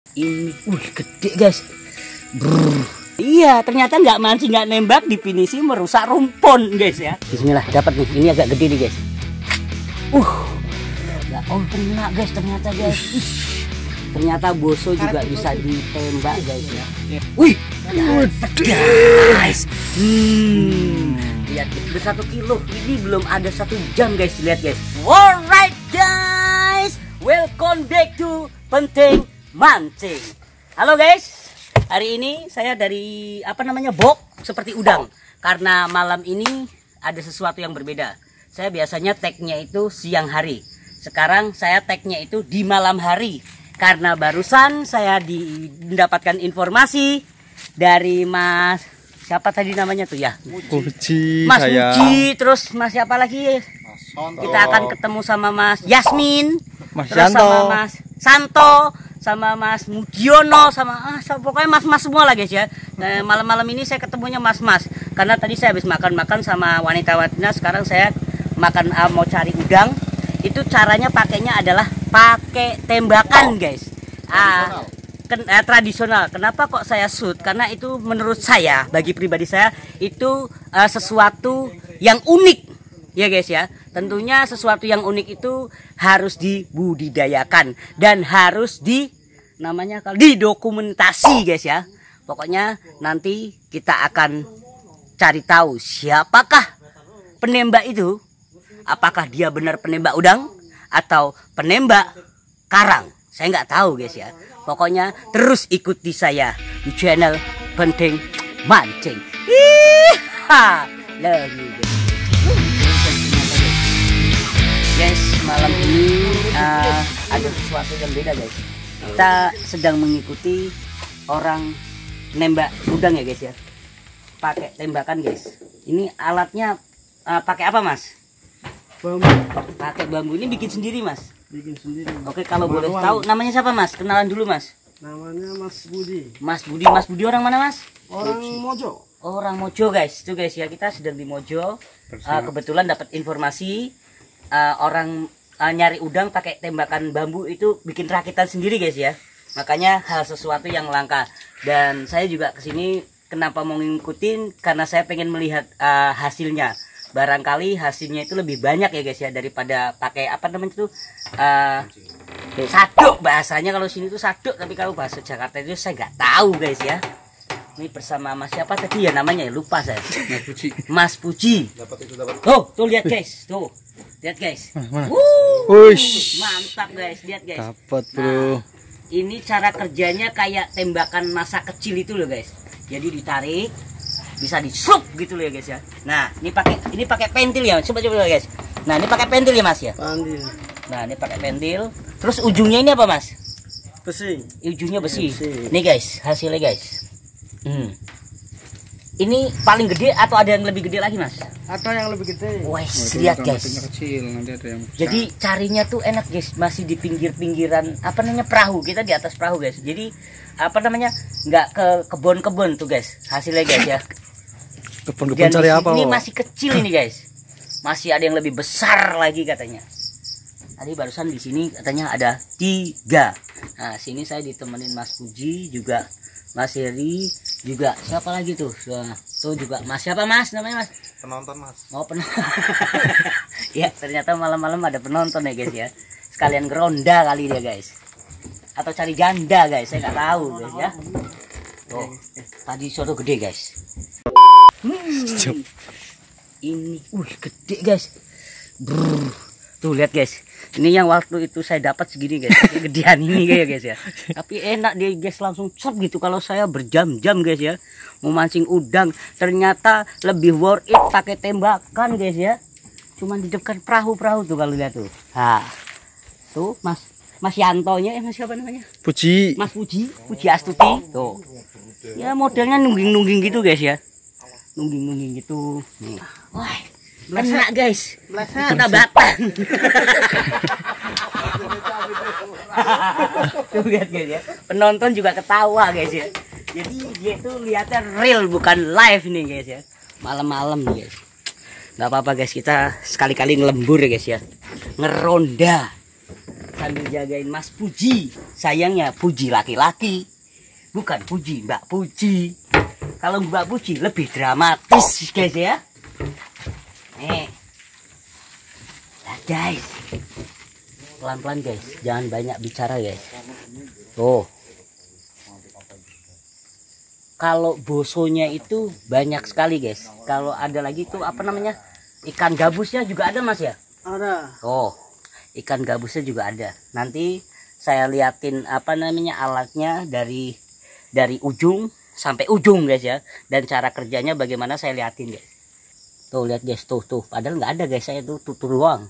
Ini, gede guys. Iya, ternyata nggak mancing, nggak nembak, definisi merusak rumpun guys ya. Bismillah, dapat nih. Ini agak gede nih guys. Nggak kena guys ternyata guys. Ternyata boso juga bisa ditembak guys ya. Wih, guys. Lihat, udah 1 kilo. Ini belum ada 1 jam guys. Lihat guys. Alright guys, welcome back to Penting Mancing. Halo guys, hari ini saya dari bok seperti udang. Karena malam ini ada sesuatu yang berbeda. Saya biasanya tag-nya itu siang hari. Sekarang saya tag-nya itu di malam hari. Karena barusan saya mendapatkan informasi dari Mas siapa tadi namanya tuh ya? Puji, Mas Puji, terus Mas siapa lagi? Kita akan ketemu sama Mas Yasmin, Mas terus Yanto, sama Mas Santo, sama Mas Mugiono, sama pokoknya mas-mas semua lah guys ya. Nah, malam-malam ini saya ketemunya mas-mas. Karena tadi saya habis makan-makan sama wanita-wanita, sekarang saya makan mau cari udang. Itu caranya pakainya adalah pakai tembakan guys. Tradisional. Kenapa kok saya shoot? Karena itu menurut saya, bagi pribadi saya itu sesuatu yang unik ya guys ya. Tentunya sesuatu yang unik itu harus dibudidayakan dan harus didokumentasi guys ya. Pokoknya nanti kita akan cari tahu siapakah penembak itu. Apakah dia benar penembak udang atau penembak karang? Saya nggak tahu guys ya. Pokoknya terus ikuti saya di channel Penting Mancing. Love you guys. Malam ini ada sesuatu yang beda guys. Kita sedang mengikuti orang nembak udang ya guys ya. Pakai tembakan guys. Ini alatnya pakai apa mas? bambu. Pakai bambu. Ini bikin sendiri mas? Bikin sendiri. Oke, kalau boleh tahu namanya siapa mas? Kenalan dulu mas. Namanya Mas Budi. Mas Budi orang mana mas? Orang Mojo. Orang Mojo guys. Itu guys ya, kita sedang di Mojo. Kebetulan dapat informasi orang nyari udang pakai tembakan bambu itu bikin rakitan sendiri guys ya. Makanya hal sesuatu yang langka. Dan saya juga kesini kenapa mau ngikutin, karena saya pengen melihat hasilnya. Barangkali hasilnya itu lebih banyak ya guys ya, daripada pakai saduk bahasanya. Kalau sini tuh saduk, tapi kalau bahasa Jakarta itu saya nggak tahu guys ya. Ini bersama Mas siapa tadi ya namanya ya, lupa saya. Mas Puji. Tuh lihat guys, tuh lihat guys. Mantap guys, lihat guys. Dapat bro. Ini cara kerjanya kayak tembakan masa kecil itu loh guys. Jadi ditarik, bisa disup gitu loh ya guys ya. Nah, ini pakai pentil ya. Coba guys. Nah, ini pakai pentil ya Mas ya. Pentil. Nah, ini pakai pentil. Terus ujungnya ini apa Mas? Besi. Ujungnya besi. Nih guys, hasilnya guys. Ini paling gede atau ada yang lebih gede lagi Mas? Ada yang lebih gede. Wes, lihat guys. Kecil, nanti ada yang besar. Jadi carinya tuh enak guys, masih di pinggir-pinggiran perahu. Kita di atas perahu guys. Jadi nggak ke kebun-kebun tuh guys. Hasilnya guys ya. Kebun-kebun cari apa? Ini masih kecil ini guys. Masih ada yang lebih besar lagi katanya. Tadi barusan di sini katanya ada 3. Nah, sini saya ditemenin Mas Puji juga, Mas Heri juga, siapa lagi tuh? Tuh juga Mas siapa Mas namanya Mas? Penonton Mas. Oh penonton. Ya ternyata malam-malam ada penonton ya guys ya. Sekalian geronda kali dia guys. Atau cari janda guys, saya nggak tahu guys ya. Tuh, tadi soto gede guys. Ini, gede guys. Tuh lihat guys. Ini yang waktu itu saya dapat segini guys. Gedean ini guys ya. Tapi enak dia guys, langsung cep gitu. Kalau saya berjam-jam guys ya mau mancing udang, ternyata lebih worth it pakai tembakan guys ya. Cuman di depan perahu-perahu tuh kalau lihat tuh. Nah, tuh Mas Yantonya, Mas siapa namanya? Puji. Mas Puji Astuti. Tuh. Ya modelnya nungging-nungging gitu guys ya. Nungging-nungging gitu. Nih. Wah, kena guys. Kena batang. Tuh lihat guys ya. Penonton juga ketawa guys ya. Jadi dia tuh lihatnya real bukan live nih guys ya. Malam-malam nih guys. Nggak apa-apa guys, kita sekali-kali ngelembur ya guys ya. Ngeronda. sambil jagain Mas Puji. Sayangnya Puji laki-laki, bukan Puji Mbak Puji. Kalau Mbak Puji lebih dramatis guys ya. Nih, nah, guys, pelan-pelan guys, jangan banyak bicara guys. Tuh, kalau bosonya itu banyak sekali guys. Kalau ada lagi tuh apa namanya, ikan gabusnya juga ada Mas ya? Ada. Oh, ikan gabusnya juga ada. Nanti saya liatin apa namanya alatnya dari ujung sampai ujung guys ya. Dan cara kerjanya bagaimana saya liatin guys. Tuh lihat guys, tuh padahal nggak ada guys, saya tuh doang.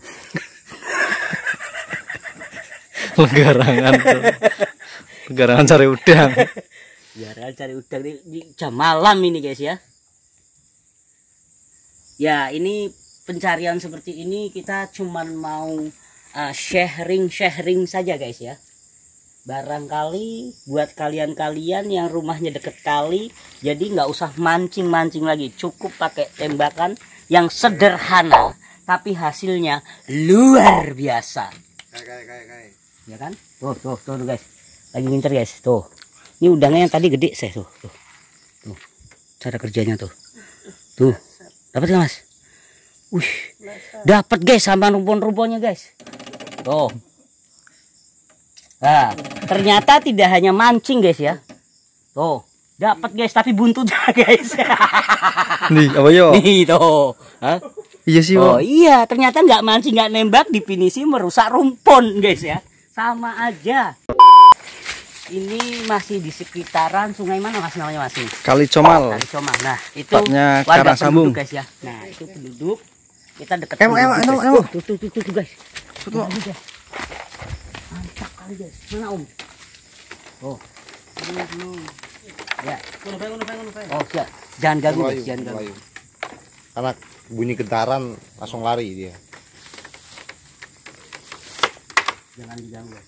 Garangan cari udang. Garangan cari udang di jam malam ini guys ya. Ya ini pencarian seperti ini kita cuman mau sharing saja guys ya. Barangkali buat kalian-kalian yang rumahnya deket kali, jadi nggak usah mancing lagi, cukup pakai tembakan yang sederhana tapi hasilnya luar biasa. Kayak. Ya kan? Tuh guys, lagi ngincer guys. Tuh, ini udangnya yang tadi gede saya tuh. Cara kerjanya tuh dapat nggak Mas? Wih, dapat guys sama rumpon-rumponnya guys. Tuh. Nah, ternyata tidak hanya mancing guys ya. Tuh, dapat guys tapi buntutnya guys. Nih, apa yo? Nih tuh. Hah? Iya sih, oh iya, ternyata nggak mancing, nggak nembak, definisi merusak rumpon guys ya. Sama aja. Ini masih di sekitaran sungai mana Mas namanya Mas? Kali Comal. Kali Comal. Nah, itu Tepatnya warga Karasambung penduduk guys ya. Nah, itu penduduk. Kita dekat Tuh guys. Tuh guys. Mantap kali guys. Mana Om? Oh. Ya. Oh, siap. Jangan ganggu guys, jangan ganggu. Karena bunyi getaran langsung lari dia. Jangan diganggu.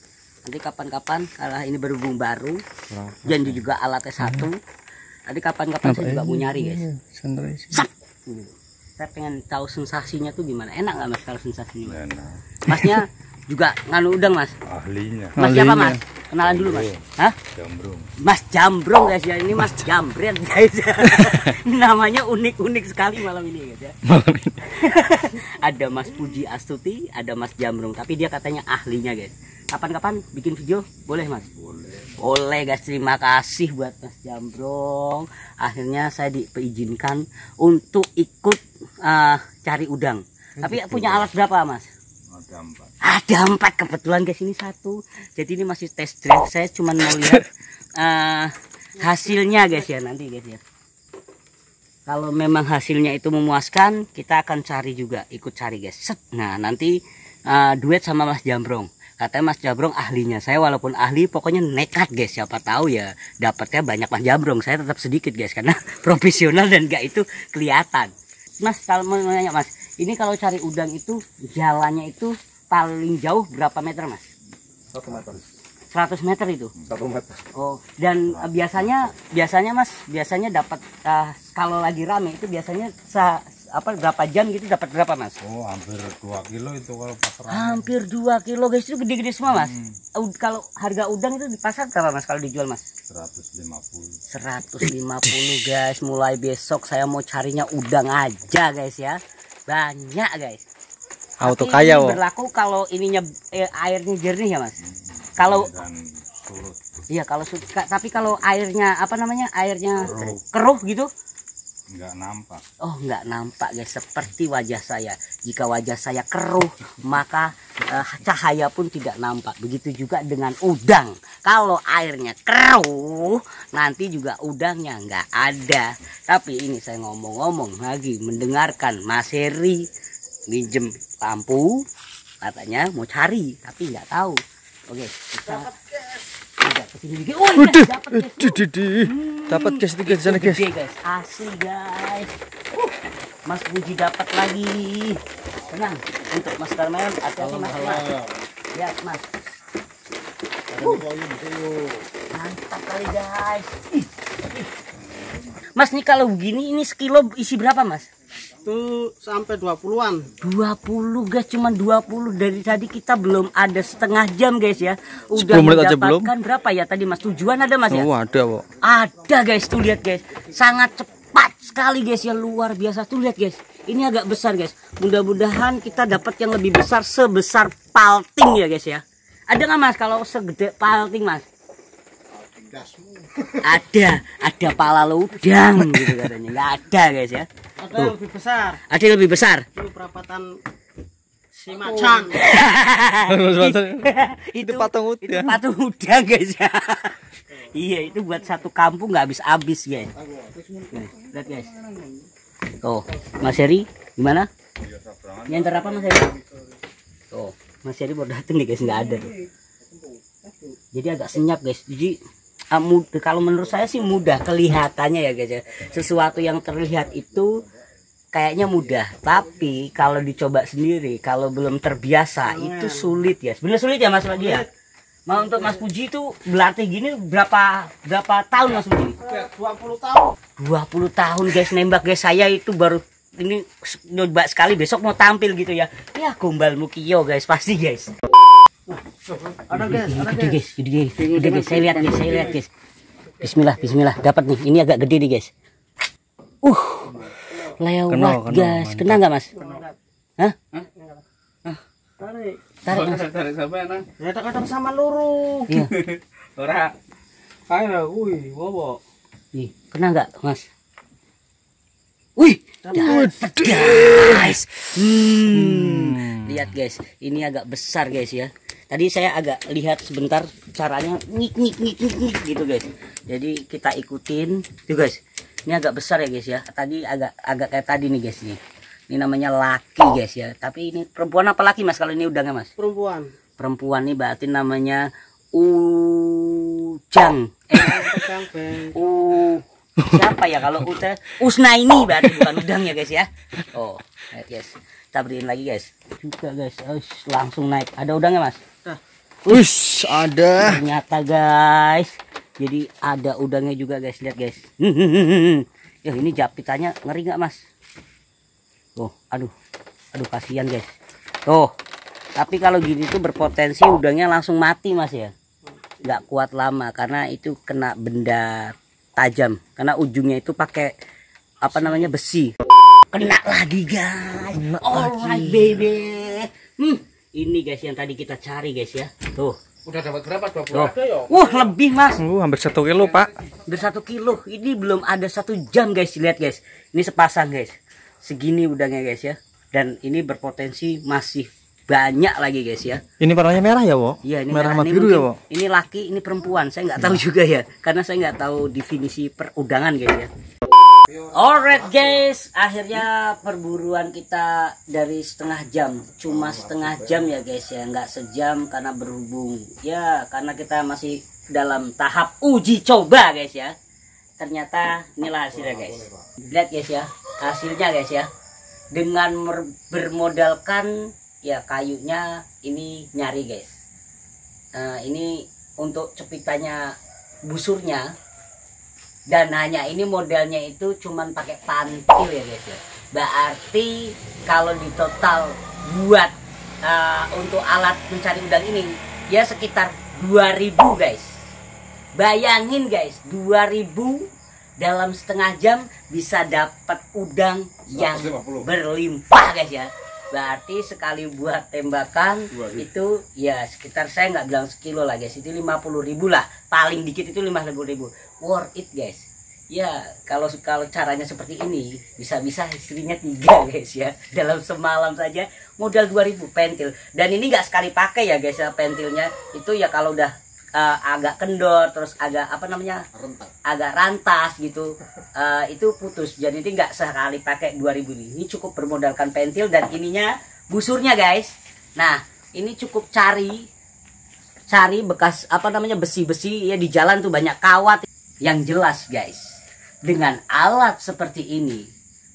Nanti kapan-kapan kalau ini berhubung baru, janji juga alatnya satu. Nanti kapan-kapan saya juga mau nyari guys. Sak. Saya pengen tahu sensasinya tuh gimana. Enak nggak Mas kalau sensasinya? Enak. Masnya juga nganu udang Mas? Ahlinya. Mas siapa Mas? Kenalan dulu Mas. Hah? Jambrong. Mas Jambrong guys ya. Ini Mas Jambret guys. Namanya unik-unik sekali malam ini guys ya. Ada Mas Puji Astuti, ada Mas Jambrong. Tapi dia katanya ahlinya guys. Kapan-kapan bikin video boleh Mas? Boleh guys, terima kasih buat Mas Jambrong. Akhirnya saya diizinkan untuk ikut cari udang. Tapi punya alat berapa Mas? Ada 4 kebetulan guys, ini 1. Jadi ini masih test drive. Saya cuma mau lihat hasilnya guys ya nanti guys ya. Kalau memang hasilnya itu memuaskan, kita akan cari juga, ikut cari guys. Set. Nah nanti duet sama Mas Jambrong. Katanya Mas Jambrong ahlinya. Saya walaupun ahli pokoknya nekat guys. Siapa tahu ya dapatnya banyak Mas Jambrong. Saya tetap sedikit guys karena profesional dan gak itu kelihatan. Mas kalau mau nanya Mas, ini kalau cari udang itu jalannya itu paling jauh berapa meter Mas? 1 meter. 100 meter itu? 1 meter. Oh, dan biasanya Mas dapat kalau lagi rame itu biasanya berapa jam gitu dapat berapa Mas? Oh, hampir 2 kilo itu kalau pasar. Hampir 2 kilo guys, itu gede-gede semua Mas. Kalau harga udang itu di pasar berapa Mas kalau dijual Mas? 150. 150 guys. Mulai besok saya mau carinya udang aja guys ya. Banyak guys. Auto Tapi kaya ini wo. berlaku kalau ininya airnya jernih ya Mas. Kalau Dan surut. iya kalau tapi kalau airnya apa namanya? Airnya keruh gitu. Enggak nampak. Oh, nggak nampak guys, seperti wajah saya. Jika wajah saya keruh, maka cahaya pun tidak nampak. Begitu juga dengan udang. Kalau airnya keruh, nanti juga udangnya nggak ada. Tapi ini saya ngomong-ngomong lagi mendengarkan Mas Heri minjem lampu, katanya mau cari, tapi nggak tahu. Oke, kita Dapat guys itu guys sana guys. gede, guys. Asli guys. Mas Puji dapat lagi. Tenang untuk Mas Karmel, hati-hati Mas. Lihat Mas. Mantap kali guys. Mas nih kalau begini ini sekilo isi berapa Mas? Itu sampai 20-an. 20 guys, cuma 20. Dari tadi kita belum ada setengah jam guys ya. Udah 10 menit aja belum. mendapatkan berapa ya tadi Mas? Tujuan ada Mas ya? Oh, ada, Pak. Ada guys, tuh lihat guys. Sangat cepat sekali guys ya, luar biasa. Tuh lihat guys. Ini agak besar guys. Mudah-mudahan kita dapat yang lebih besar, sebesar palting ya guys ya. Ada nggak Mas kalau segede palting Mas? Ada pala udang gitu katanya. Nggak ada guys ya. Ada yang lebih besar. Ada yang lebih besar. Itu perapatan si macan. itu patung Itu udang. patung udang guys ya. Iya, itu buat satu kampung nggak habis-habis guys. Nih, lihat guys. Tuh, Mas Heri gimana? Nyantar apa Mas Heri? Tuh, Mas Heri baru dateng nih guys, nggak ada tuh. Jadi agak senyap guys. Jadi kalau menurut saya sih mudah kelihatannya ya guys ya. Sesuatu yang terlihat itu kayaknya mudah, tapi kalau dicoba sendiri, kalau belum terbiasa itu sulit ya. Bener sulit ya Mas lagi ya. Mau untuk Mas Puji itu berlatih gini berapa tahun Mas Puji? 20 tahun. 20 tahun guys nembak guys. Saya itu baru ini nyoba sekali, besok mau tampil gitu ya. Ya gombal mukio guys pasti guys. Ada guys, Gede guys. Saya lihat guys. Bismillah. Dapat nih. Ini agak gede nih guys. Lewat guys. Kena nggak Mas? Hah? Tarik Mas. Kadang-kadang sama luru. Iya. Ora. Ayo, wih, bobo. Nih, kena nggak Mas? Wih, dapat guys. Lihat guys, ini agak besar guys ya. Tadi saya agak lihat sebentar caranya ngik gitu guys. Jadi kita ikutin tuh guys. Ini agak besar ya guys ya. Tadi agak kayak tadi nih guys nih. Ini namanya laki guys ya. Tapi ini perempuan apa laki Mas kalau ini udangnya Mas? Perempuan. Perempuan nih berarti namanya Ujang. Siapa ya kalau Usna ini berarti bukan udang ya guys ya. Oh, lihat guys. Kita beriin lagi guys. Juga guys. Langsung naik. Ada udangnya Mas? Wih, ada. Ternyata guys. Jadi ada udangnya juga guys. Lihat guys. Ya ini japitannya ngeri nggak Mas? Oh, aduh kasihan guys. Tuh. Tapi kalau gini tuh berpotensi udangnya langsung mati Mas ya. Nggak kuat lama karena itu kena benda tajam. Karena ujungnya itu pakai apa namanya besi. Kena lagi guys. Alright baby. Ini guys yang tadi kita cari guys ya. Tuh. Udah dapat berapa? 20 Tuh. ada ya? Wah lebih Mas. Hampir 1 kilo Pak. Hampir 1 kilo. Ini belum ada 1 jam guys. Lihat guys. Ini sepasang guys. Segini udangnya guys ya. Dan ini berpotensi masih banyak lagi guys ya. Ini warnanya merah ya, Wo? Iya, ini merah sama ini biru ya, Wo? Ini laki, ini perempuan. Saya nggak tahu juga ya. Karena saya nggak tahu definisi perudangan guys ya. Alright guys, akhirnya perburuan kita dari setengah jam, cuma setengah jam ya guys ya, nggak sejam karena berhubung ya karena kita masih dalam tahap uji coba guys ya. Ternyata inilah hasilnya guys. Lihat guys ya, hasilnya guys ya. Dengan bermodalkan ya kayunya ini nyari guys. Ini untuk cepitannya busurnya. Dan hanya ini modelnya itu cuman pakai pantil ya guys ya. Berarti kalau di total buat untuk alat mencari udang ini ya sekitar 2000 guys. Bayangin guys, 2000 dalam setengah jam bisa dapat udang yang berlimpah guys ya. Berarti sekali buat tembakan itu ya sekitar, saya nggak bilang sekilo lah guys, itu 50.000 lah, paling dikit itu 50.000. Worth it guys ya. Kalau caranya seperti ini bisa-bisa istrinya 3 guys ya, dalam semalam saja modal 2000 pentil. Dan ini nggak sekali pakai ya guys ya, pentilnya itu ya kalau udah agak kendor terus agak apa namanya agak rantas gitu itu putus. Jadi ini nggak sekali pakai 2000 ini cukup bermodalkan pentil dan ininya busurnya guys. Nah ini cukup cari bekas apa namanya besi-besi ya di jalan tuh banyak kawat. Yang jelas guys, dengan alat seperti ini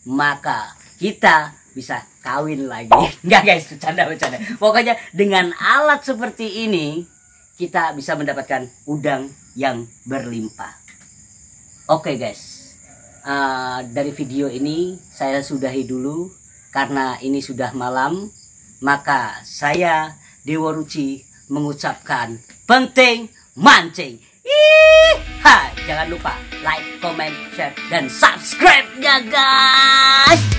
maka kita bisa kawin lagi. Enggak guys, bercanda. Pokoknya dengan alat seperti ini kita bisa mendapatkan udang yang berlimpah. Oke guys, dari video ini saya sudahi dulu karena ini sudah malam. Maka saya Dewa Ruci mengucapkan penting mancing. Jangan lupa like, comment, share, dan subscribe-nya guys.